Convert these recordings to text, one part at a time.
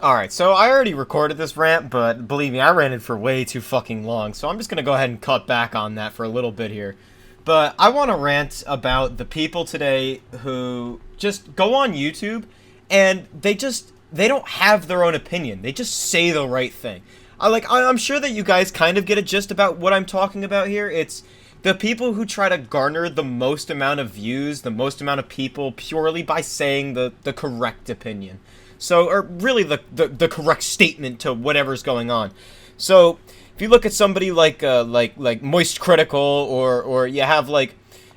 Alright, so I already recorded this rant, but believe me, I ranted for way too fucking long, so I'm just gonna go ahead and cut back on that for a little bit here. But I want to rant about the people today who just go on YouTube and they don't have their own opinion. They just say the right thing. I'm sure that you guys kind of get a gist about what I'm talking about here. It's the people who try to garner the most amount of views, the most amount of people purely by saying the correct opinion. So, or really the correct statement to whatever's going on. So, if you look at somebody like Moist Critical, or you have like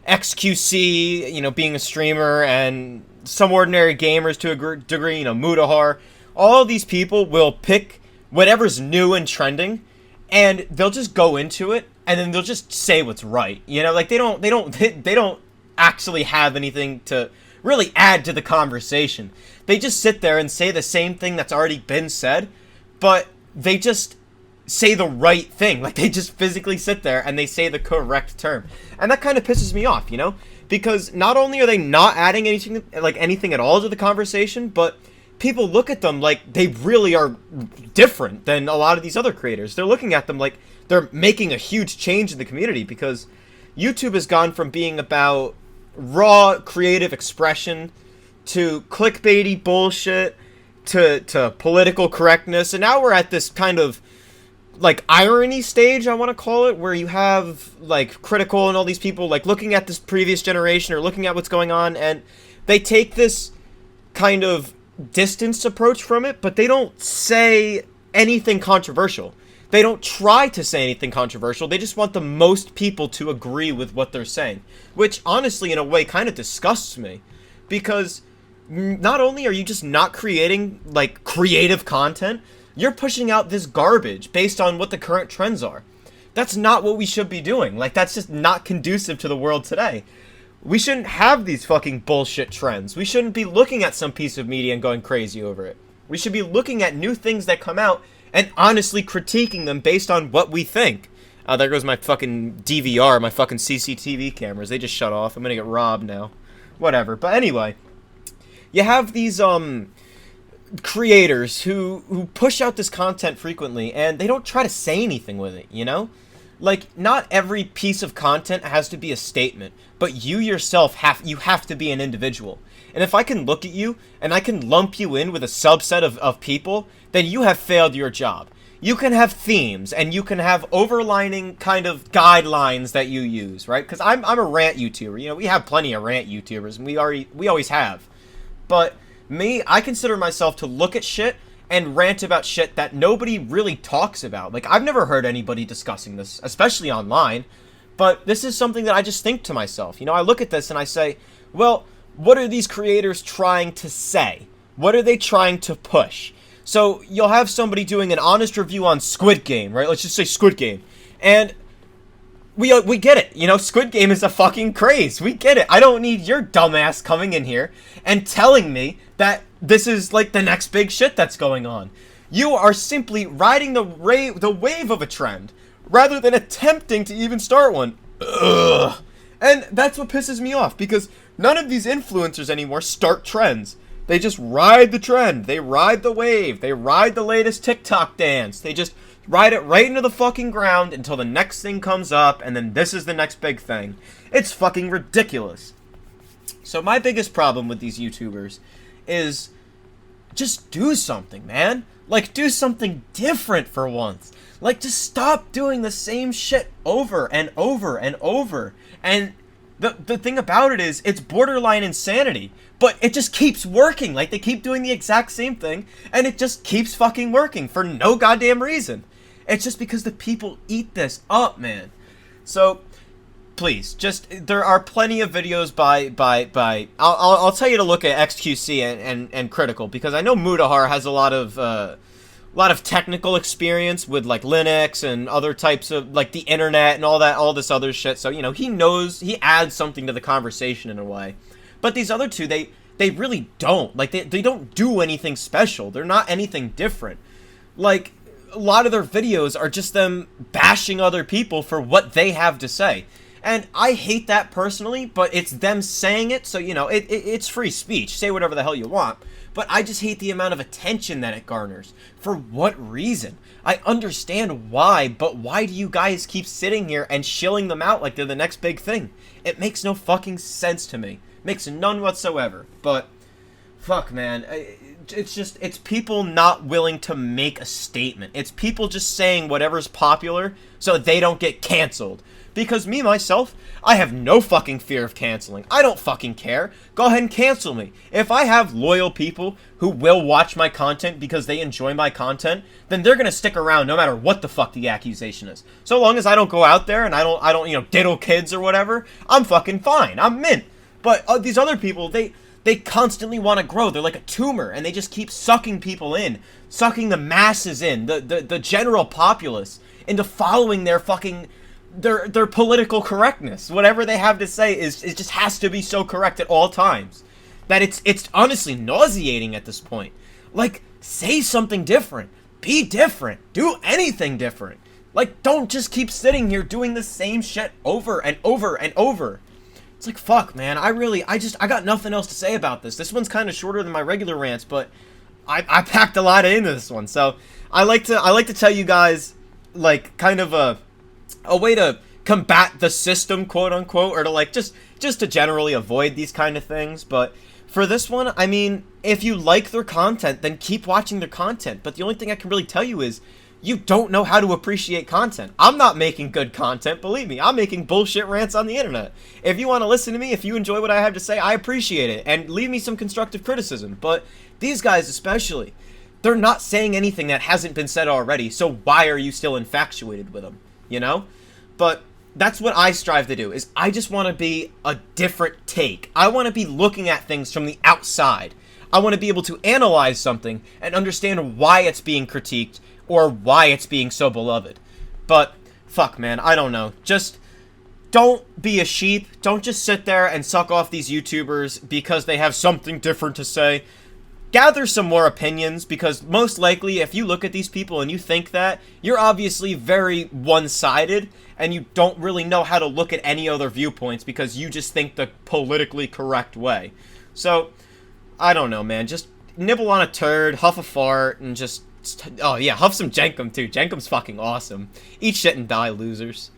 XQC, being a streamer, and some ordinary gamers to a degree, Mudahar, all these people will pick whatever's new and trending, and they'll just go into it, and then they'll just say what's right. They don't actually have anything to really add to the conversation. They just sit there and say the same thing that's already been said, but they just say the right thing. Like, they just physically sit there and they say the correct term. And that kind of pisses me off, because not only are they not adding anything at all to the conversation, but people look at them like they really are different than a lot of these other creators. They're looking at them like they're making a huge change in the community, because YouTube has gone from being about raw creative expression to clickbaity bullshit to political correctness, and now we're at this kind of like irony stage, I want to call it, where you have like Critical and all these people like looking at this previous generation or looking at what's going on, and they take this kind of distanced approach from it, but they don't say anything controversial. They don't try to say anything controversial. They just want the most people to agree with what they're saying, which honestly in a way kind of disgusts me, because not only are you just not creating like creative content, you're pushing out this garbage based on what the current trends are. That's not what we should be doing. Like, that's just not conducive to the world today. We shouldn't have these fucking bullshit trends. We shouldn't be looking at some piece of media and going crazy over it. We should be looking at new things that come out and honestly critiquing them based on what we think. There goes my fucking DVR, my fucking CCTV cameras. They just shut off. I'm gonna get robbed now. Whatever. But anyway, you have these creators who push out this content frequently, and they don't try to say anything with it, Like, not every piece of content has to be a statement, but you yourself have to be an individual. And if I can look at you and I can lump you in with a subset of people, then you have failed your job. You can have themes, and you can have overlining kind of guidelines that you use, right? Because I'm a rant YouTuber. We have plenty of rant YouTubers, and we always have. But me, I consider myself to look at shit and rant about shit that nobody really talks about. Like, I've never heard anybody discussing this, especially online, but this is something that I just think to myself. I look at this and I say, well, what are these creators trying to say? What are they trying to push? So, you'll have somebody doing an honest review on Squid Game, right? Let's just say Squid Game. And we get it. Squid Game is a fucking craze. We get it. I don't need your dumbass coming in here and telling me that this is like the next big shit that's going on. You are simply riding the wave of a trend rather than attempting to even start one. Ugh. And that's what pisses me off, because none of these influencers anymore start trends. They just ride the trend. They ride the wave. They ride the latest TikTok dance. They just ride it right into the fucking ground until the next thing comes up, and then this is the next big thing. It's fucking ridiculous. So my biggest problem with these YouTubers is just do something, man. Like, do something different for once. Like, just stop doing the same shit over and over and over. And the thing about it is, it's borderline insanity, but it just keeps working. Like, they keep doing the exact same thing, and it just keeps fucking working for no goddamn reason. It's just because the people eat this up, man. So, please, there are plenty of videos by I'll tell you to look at XQC and Critical, because I know Mudahar has a lot of technical experience with like Linux and other types of like the internet and all this other shit. So, he adds something to the conversation in a way. But these other two, they really don't. Like, they don't do anything special. They're not anything different. Like, a lot of their videos are just them bashing other people for what they have to say. And I hate that personally, but it's them saying it, so, it's free speech. Say whatever the hell you want. but I just hate the amount of attention that it garners. For what reason? I understand why, but why do you guys keep sitting here and shilling them out like they're the next big thing? It makes no fucking sense to me. Makes none whatsoever. But, fuck, man. It's people not willing to make a statement. It's people just saying whatever's popular so they don't get canceled. Because me, myself, I have no fucking fear of canceling. I don't fucking care. Go ahead and cancel me. If I have loyal people who will watch my content because they enjoy my content, then they're gonna stick around no matter what the fuck the accusation is. So long as I don't go out there and I don't, you know, diddle kids or whatever, I'm fucking fine. I'm mint. But these other people, they constantly want to grow. They're like a tumor, and they just keep sucking people in, sucking the masses in, the general populace into following their fucking their political correctness. Whatever they have to say it just has to be so correct at all times that it's honestly nauseating at this point. Like, say something different, be different, do anything different. Like, don't just keep sitting here doing the same shit over and over and over. It's like, fuck, man, I got nothing else to say about this. This one's kind of shorter than my regular rants, but I packed a lot into this one. So I like to tell you guys, like, kind of a way to combat the system, quote unquote, or to, like, just to generally avoid these kind of things. But for this one, I mean, if you like their content, then keep watching their content. But the only thing I can really tell you is, you don't know how to appreciate content. I'm not making good content, believe me. I'm making bullshit rants on the internet. If you want to listen to me, if you enjoy what I have to say, I appreciate it. And leave me some constructive criticism. But these guys especially, they're not saying anything that hasn't been said already, so why are you still infatuated with them? You know? But that's what I strive to do, is I just want to be a different take. I want to be looking at things from the outside. I want to be able to analyze something and understand why it's being critiqued, or why it's being so beloved. But, fuck, man, I don't know. Just don't be a sheep. Don't just sit there and suck off these YouTubers because they have something different to say. Gather some more opinions, because most likely, if you look at these people and you think that, you're obviously very one-sided, and you don't really know how to look at any other viewpoints because you just think the politically correct way. So, I don't know, man. Just nibble on a turd, huff a fart, and just... Oh, yeah, huff some Jenkum, too. Jenkum's fucking awesome. Eat shit and die, losers.